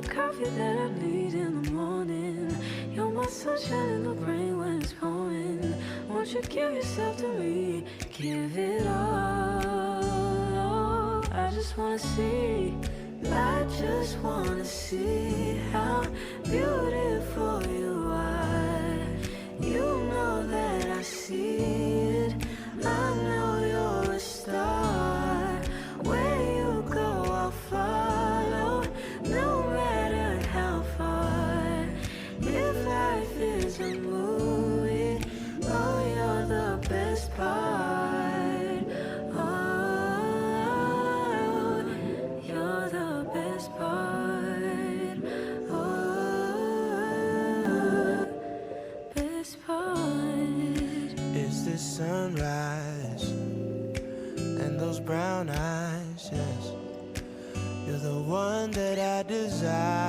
coffee that I need in the morning. You're my sunshine in the rain when it's pouring. Won't you give yourself to me? Give it all. I just wanna see. I just wanna see how beautiful you are. You know that I see it. I know you're a star. Where you go, I'll follow, no matter how far. If life is a movie, oh, you're the best part. Oh, you're the best part. Oh, best part. It's the sunrise and those brown eyes, yes. You're the one that I desire.